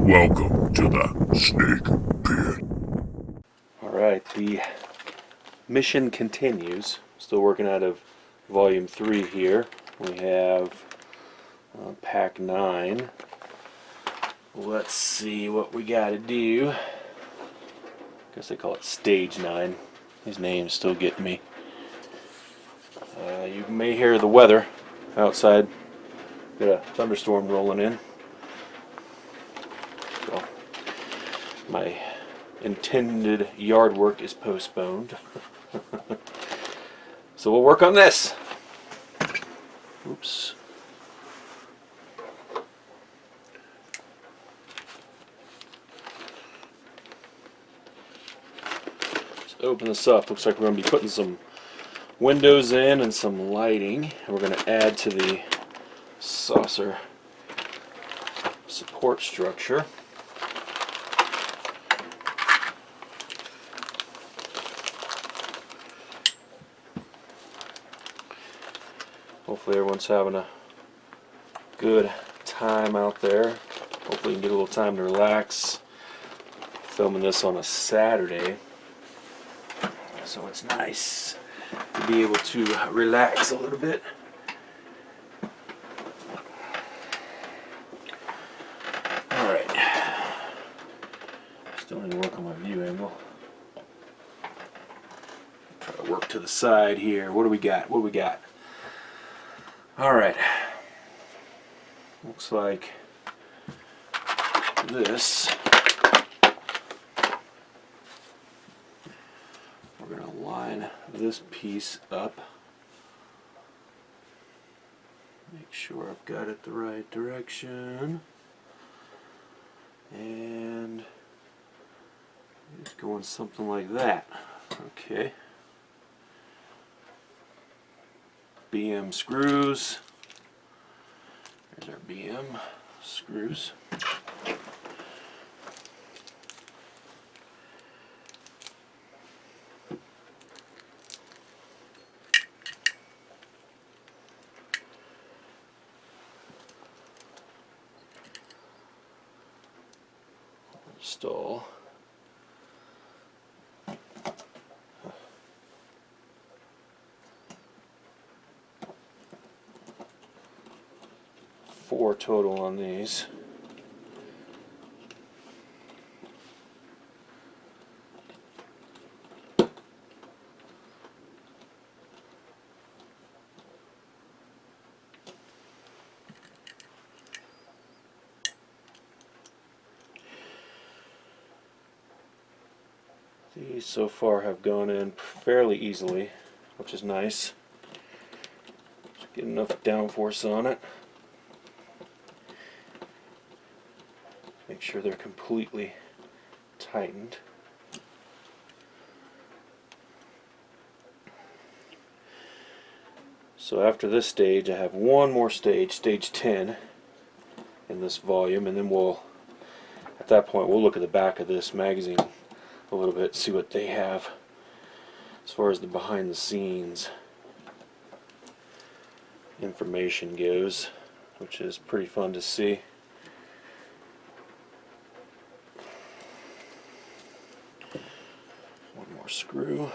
Welcome to the Snake Pit. Alright, the mission continues. Still working out of volume 3 here. We have pack 9. Let's see what we gotta do. Guess they call it stage 9. These names still get me. You may hear the weather outside. Got a thunderstorm rolling in. So my intended yard work is postponed. So we'll work on this. Oops. Let's open this up. Looks like we're going to be putting some windows in and some lighting. And we're going to add to the saucer support structure. Hopefully everyone's having a good time out there. Hopefully you can get a little time to relax. Filming this on a Saturday, so it's nice to be able to relax a little bit. Alright. Still need to work on my view angle. Try to work to the side here. What do we got? What do we got? Alright, looks like this. We're going to line this piece up. Make sure I've got it the right direction. And it's going something like that. Okay. BM screws. There's our BM screws. Install. 4 total on these. These so far have gone in fairly easily, which is nice. Just get enough downforce on it. Make sure they're completely tightened. So after this stage, I have one more stage, stage 10, in this volume, and then at that point, we'll look at the back of this magazine a little bit, see what they have as far as the behind the scenes information goes, which is pretty fun to see. One more screw.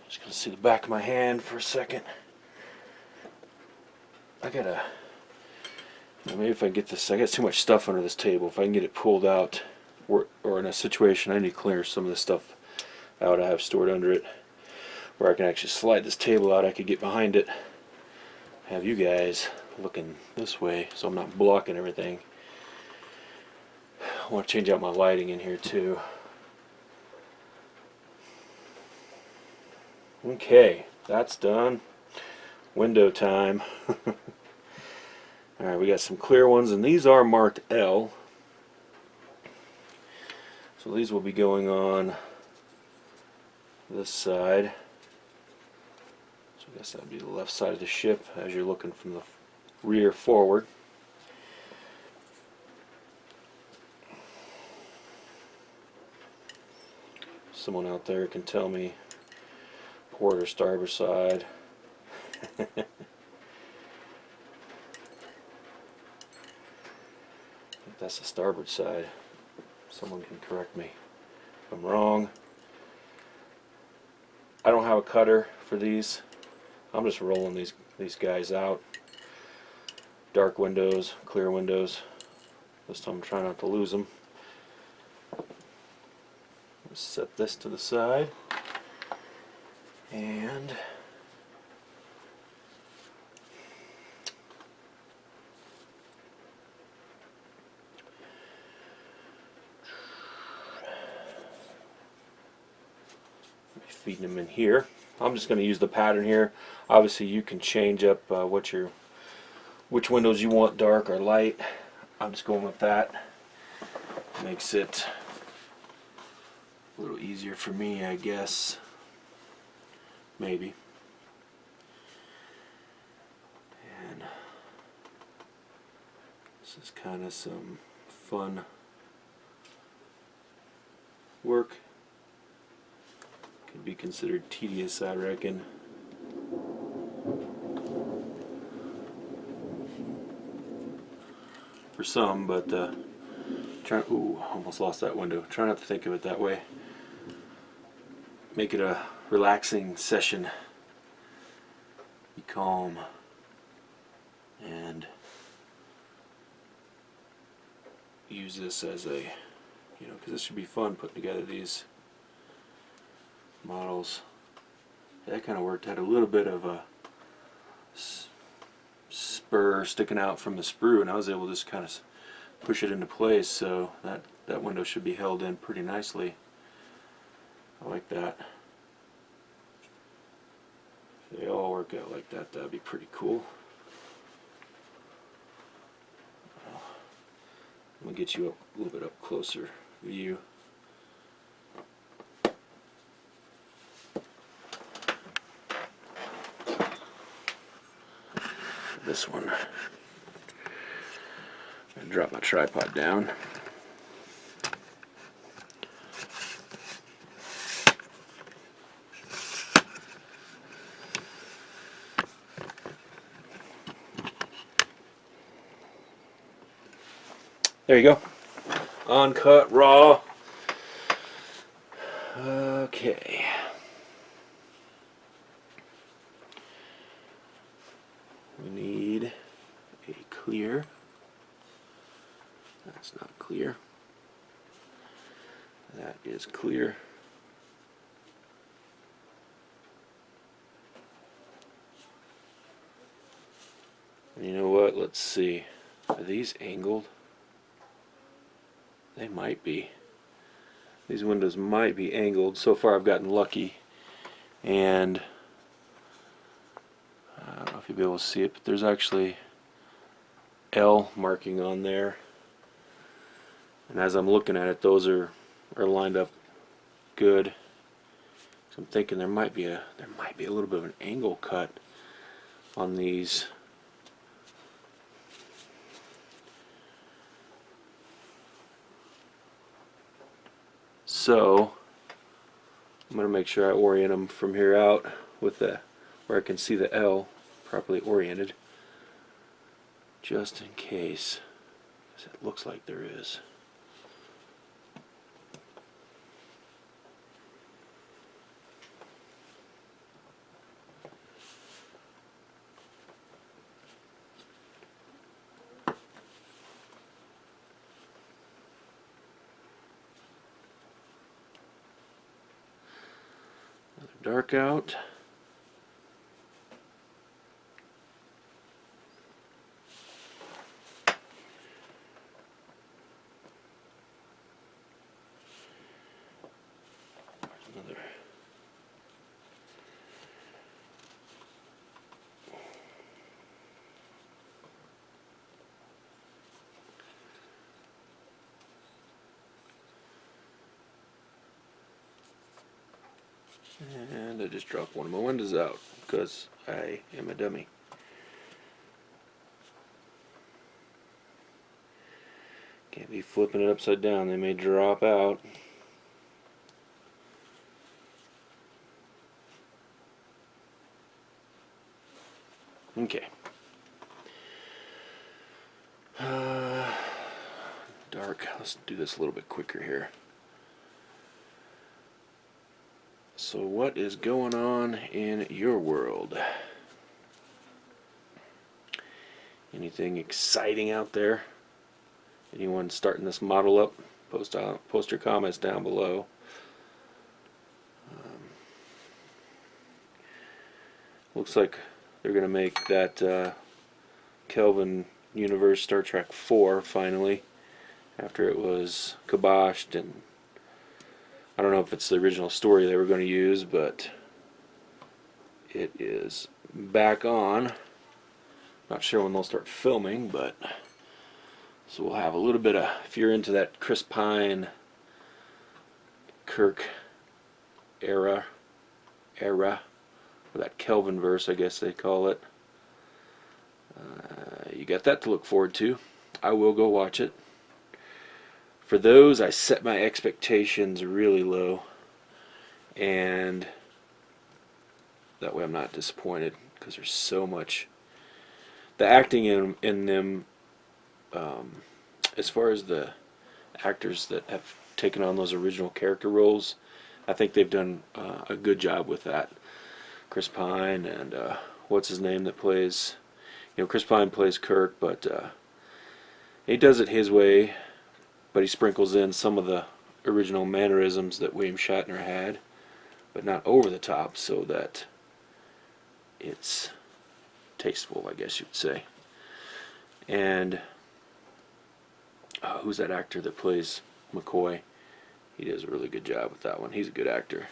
Just gonna see the back of my hand for a second. Maybe if I get this, I got too much stuff under this table. If I can get it pulled out, or in a situation I need to clear some of this stuff out I have stored under it, where I can actually slide this table out, I could get behind it, have you guys looking this way so I'm not blocking everything. I want to change out my lighting in here too. Okay, that's done. Window time. Alright, we got some clear ones, and these are marked L. So these will be going on this side. So I guess that would be the left side of the ship as you're looking from the rear forward. Someone out there can tell me port or starboard side. I think that's the starboard side. Someone can correct me if I'm wrong. I don't have a cutter for these. I'm just rolling these guys out. Dark windows, clear windows. This time I'm trying not to lose them. Let's set this to the side. And feeding them in here. I'm just going to use the pattern here. Obviously you can change up which windows you want, dark or light. I'm just going with that. Makes it a little easier for me, I guess. Maybe. And this is kind of some fun work. Could be considered tedious, I reckon. For some, but almost lost that window. Try not to think of it that way. Make it a relaxing session. Be calm and use this as a, because this should be fun putting together these models. That kind of worked. Had a little bit of a spur sticking out from the sprue, and I was able to just kind of push it into place, so that window should be held in pretty nicely. I like that. If they all work out like that, that'd be pretty cool. I'm gonna get you up a little bit up closer view. This one. I'm gonna drop my tripod down. There you go. Uncut, raw. Okay. We need a clear. That's not clear. That is clear. And you know what? Let's see. Are these angled? They might be. These windows might be angled. So far I've gotten lucky. And I don't know if you'll be able to see it, but there's actually L marking on there. And as I'm looking at it, those are lined up good. So I'm thinking there might be a little bit of an angle cut on these. So I'm going to make sure I orient them from here out with where I can see the L properly oriented, just in case, because it looks like there is. Dark out. Another. And I just dropped one of my windows out because I am a dummy. Can't be flipping it upside down, they may drop out. Okay. Dark. Let's do this a little bit quicker here. So what is going on in your world? Anything exciting out there? Anyone starting this model up? Post your comments down below. Looks like they're going to make that Kelvin Universe Star Trek 4 finally, after it was kiboshed, and I don't know if it's the original story they were going to use, but it is back on. Not sure when they'll start filming, but so we'll have a little bit of, if you're into that Chris Pine, Kirk era, or that Kelvin verse, I guess they call it. You got that to look forward to. I will go watch it. For those, I set my expectations really low, and that way I'm not disappointed, because there's so much. The acting in them, as far as the actors that have taken on those original character roles, I think they've done a good job with that. Chris Pine and what's his name that plays, Chris Pine plays Kirk, but he does it his way, but he sprinkles in some of the original mannerisms that William Shatner had, but not over the top, so that it's tasteful, I guess you'd say. And who's that actor that plays McCoy? He does a really good job with that one. He's a good actor.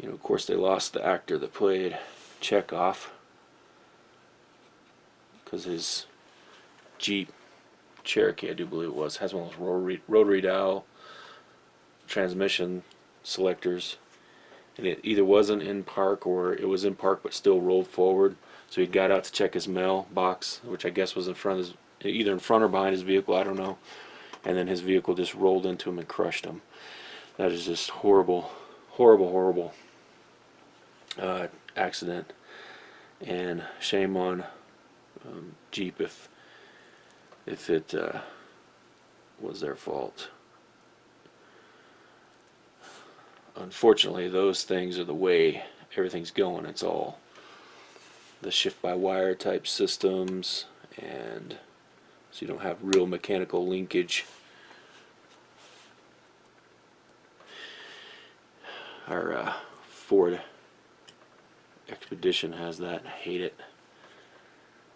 Of course, they lost the actor that played Chekhov, because his Jeep Cherokee, I do believe it was, has one of those rotary dial transmission selectors, and it either wasn't in park or it was in park but still rolled forward. So he got out to check his mail box, which I guess was in front of either in front or behind his vehicle, I don't know. And then his vehicle just rolled into him and crushed him. That is just horrible, horrible, horrible accident. And shame on Jeep if it was their fault. Unfortunately, those things are the way everything's going. It's all the shift-by-wire type systems, and so you don't have real mechanical linkage. Our Ford Expedition has that. I hate it.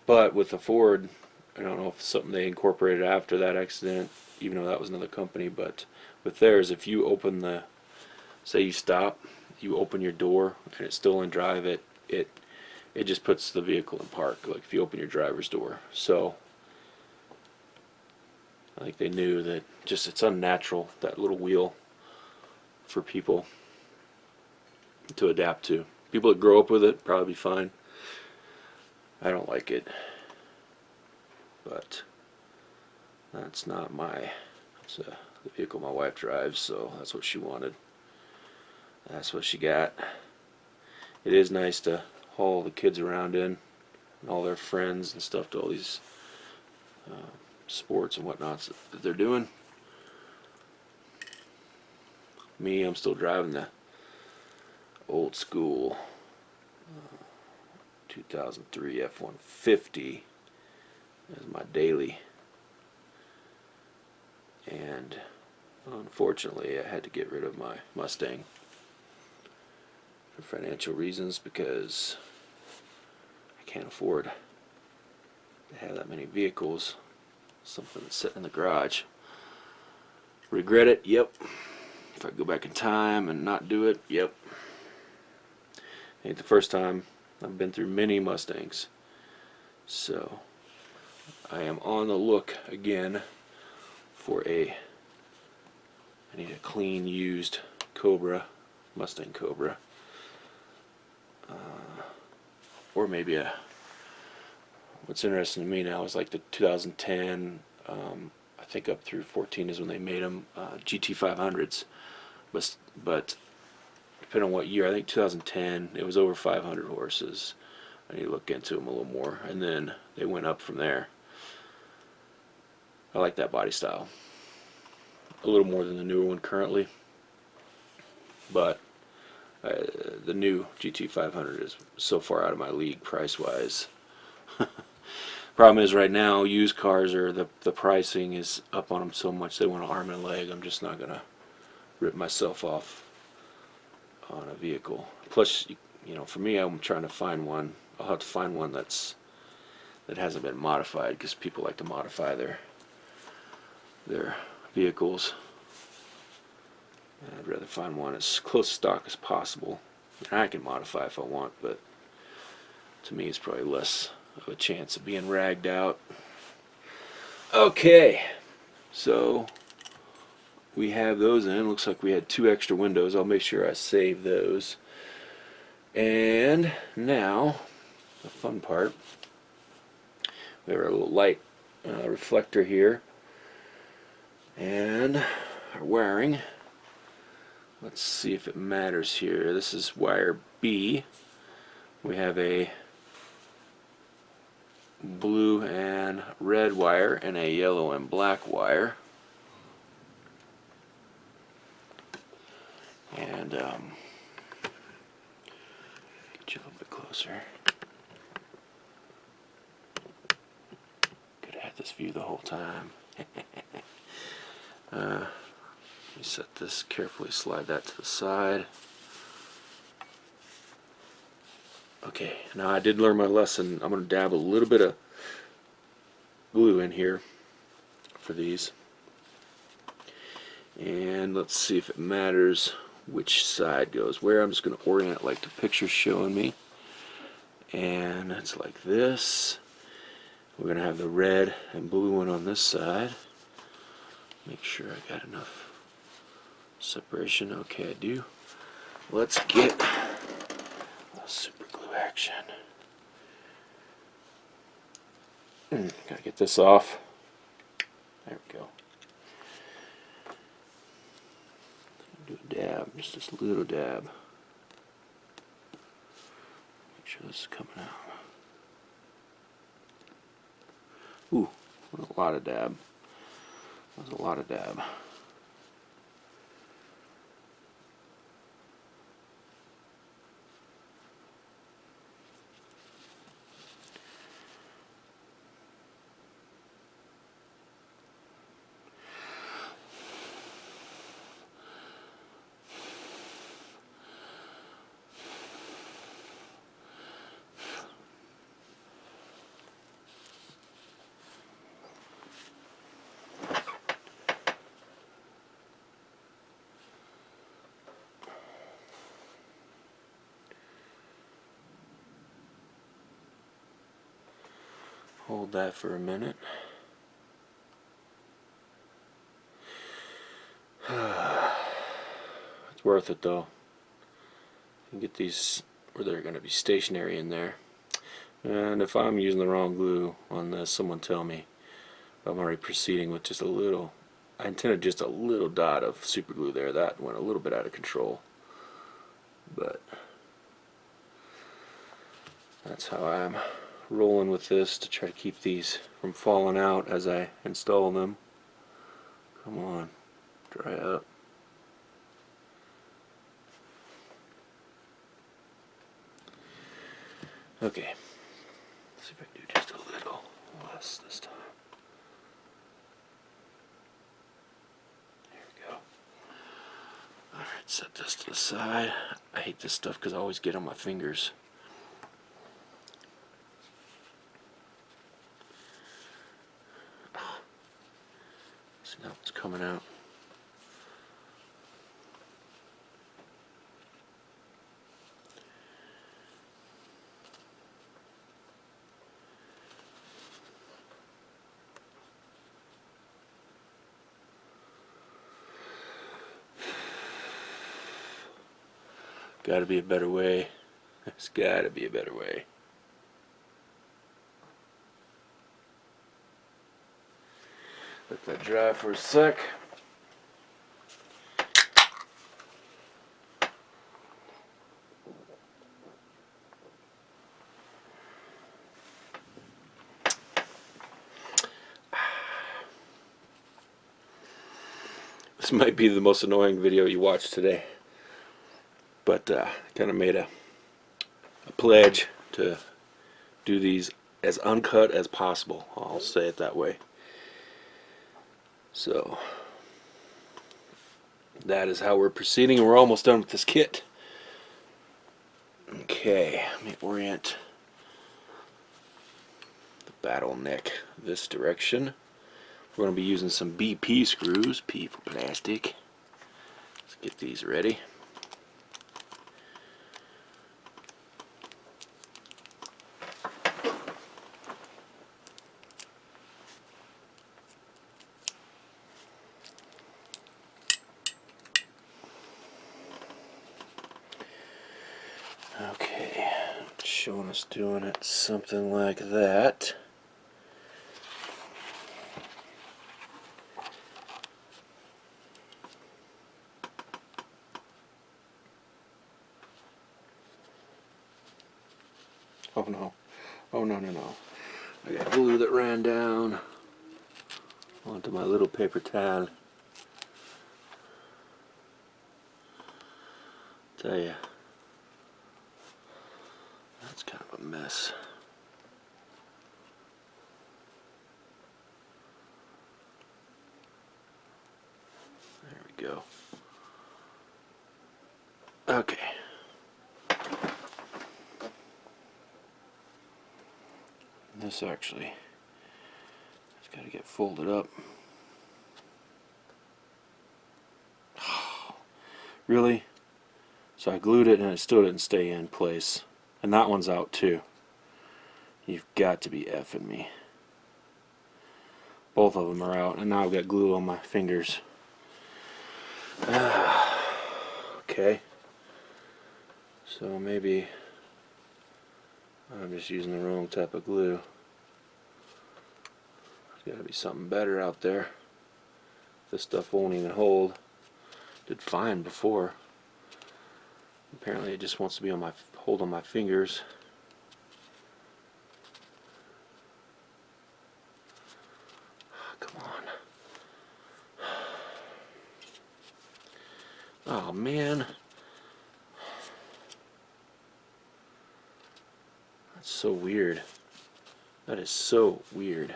But with the Ford, I don't know if it's something they incorporated after that accident, even though that was another company, but with theirs, if you open the, say you stop, you open your door and it's still in drive, it just puts the vehicle in park, like if you open your driver's door. So I think they knew that just it's unnatural, that little wheel, for people to adapt to. People that grow up with it probably be fine. I don't like it, but that's not my, it's the vehicle my wife drives, so that's what she wanted. That's what she got. It is nice to haul the kids around in, and all their friends and stuff, to all these sports and whatnots that they're doing. Me, I'm still driving the old school 2003 F-150 as my daily, and unfortunately I had to get rid of my Mustang for financial reasons, because I can't afford to have that many vehicles, something that's sitting in the garage. Regret it? Yep. If I go back in time and not do it? Yep. Ain't the first time. I've been through many Mustangs, so I am on the look again for I need a clean used Cobra, Mustang Cobra. or maybe a. What's interesting to me now is like the 2010. I think up through 14 is when they made them GT500s, but depending on what year, I think 2010 it was over 500 horses. I need to look into them a little more, and then they went up from there. I like that body style a little more than the newer one currently, but the new GT500 is so far out of my league price wise. Problem is right now used cars are the pricing is up on them so much they want an arm and a leg. I'm just not gonna rip myself off on a vehicle. Plus, you know, for me, I'm trying to find one. I'll have to find one that hasn't been modified, because people like to modify their vehicles. And I'd rather find one as close to stock as possible. And I can modify if I want, but to me, it's probably less of a chance of being ragged out. Okay, so we have those in. Looks like we had 2 extra windows. I'll make sure I save those. And now, the fun part. We have our little light reflector here. And our wiring. Let's see if it matters here. This is wire B. We have a blue and red wire and a yellow and black wire. And get you a little bit closer. Could have had this view the whole time. Let me set this carefully, slide that to the side. Okay, now I did learn my lesson. I'm going to dab a little bit of glue in here for these. And let's see if it matters which side goes where. I'm just going to orient it like the picture's showing me. And it's like this. We're going to have the red and blue one on this side. Make sure I got enough separation. Okay, I do. Let's get super glue action. Gotta get this off. There we go. Do a dab, just this little dab. Make sure this is coming out. Ooh, a lot of dab. That was a lot of dab. Hold that for a minute. It's worth it though. You can get these where they're going to be stationary in there. And if I'm using the wrong glue on this, someone tell me. I'm already proceeding with just a little. I intended just a little dot of super glue there. That went a little bit out of control. But that's how I'm rolling with this to try to keep these from falling out as I install them. Come on, dry up. Okay, let's see if I can do just a little less this time. There we go. Alright, set this to the side. I hate this stuff because I always get on my fingers. See, now it's coming out. Gotta be a better way. There's gotta be a better way. Let that dry for a sec. This might be the most annoying video you watched today, but kind of made a pledge to do these as uncut as possible. I'll say it that way. So that is how we're proceeding, and we're almost done with this kit. Okay, let me orient the battle neck this direction. We're going to be using some BP screws, P for plastic. Let's get these ready. Okay, showing us doing it something like that. Oh no, oh no, no, no. I got glue that ran down onto my little paper towel. Tell ya, that's kind of a mess. There we go. Okay. This actually has got to get folded up. Really? So I glued it and it still didn't stay in place. And that one's out too. You've got to be effing me. Both of them are out, and now I've got glue on my fingers. Okay. So maybe I'm just using the wrong type of glue. There's got to be something better out there. This stuff won't even hold. Did fine before. Apparently it just wants to be on my hold on my fingers. Come on. Oh man. That's so weird. That is so weird.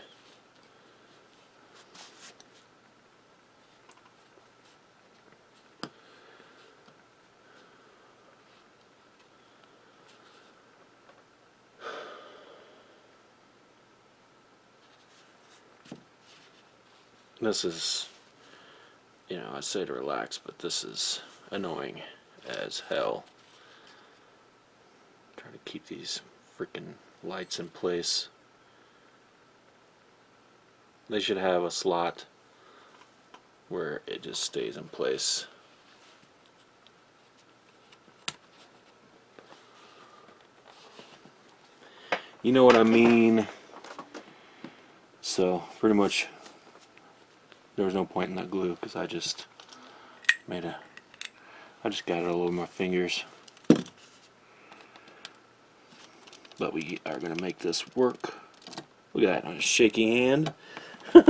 This is, you know, I say to relax, but this is annoying as hell. Trying to keep these freaking lights in place. They should have a slot where it just stays in place. You know what I mean? So pretty much there was no point in that glue because I just got it all over my fingers. But we are going to make this work. Look at that, on a shaky hand. Is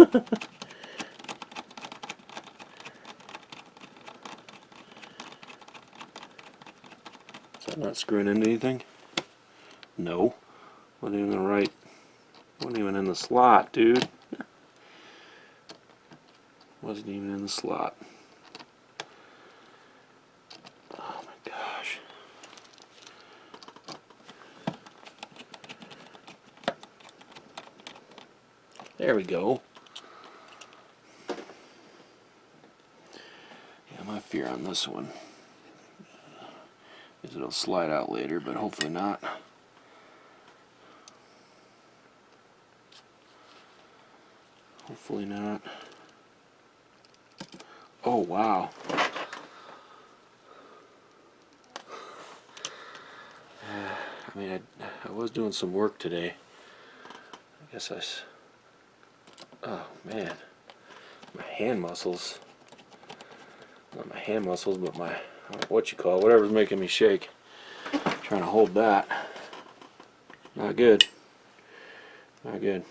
that not screwing into anything? No. Wasn't even the right. Wasn't even in the slot, dude. Wasn't even in the slot. Oh my gosh. There we go. Yeah, my fear on this one is it'll slide out later, but hopefully not. Hopefully not. Oh wow. I mean, I was doing some work today. I guess oh man. my hand muscles. Not my hand muscles, but my, what you call it, whatever's making me shake. Trying to hold that. Not good. Not good.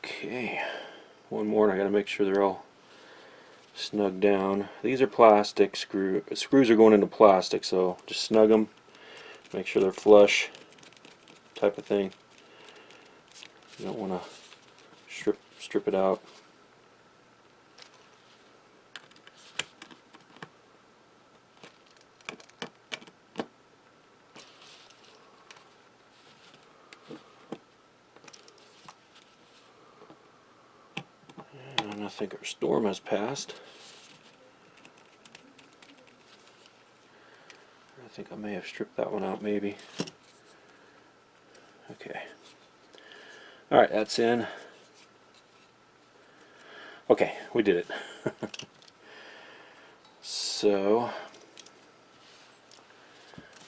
Okay, one more and I gotta make sure they're all snug down. These are plastic screws are going into plastic, so just snug them, make sure they're flush, type of thing. You don't want to strip it out. And I think our storm has passed. I think I may have stripped that one out, maybe. Okay. Alright, that's in. Okay, we did it. So,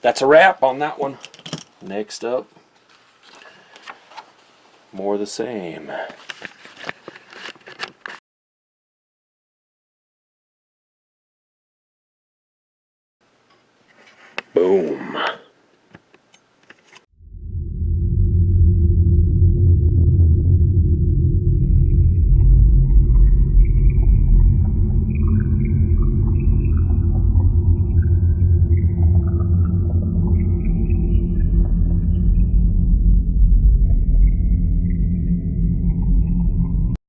that's a wrap on that one. Next up, more of the same. Boom.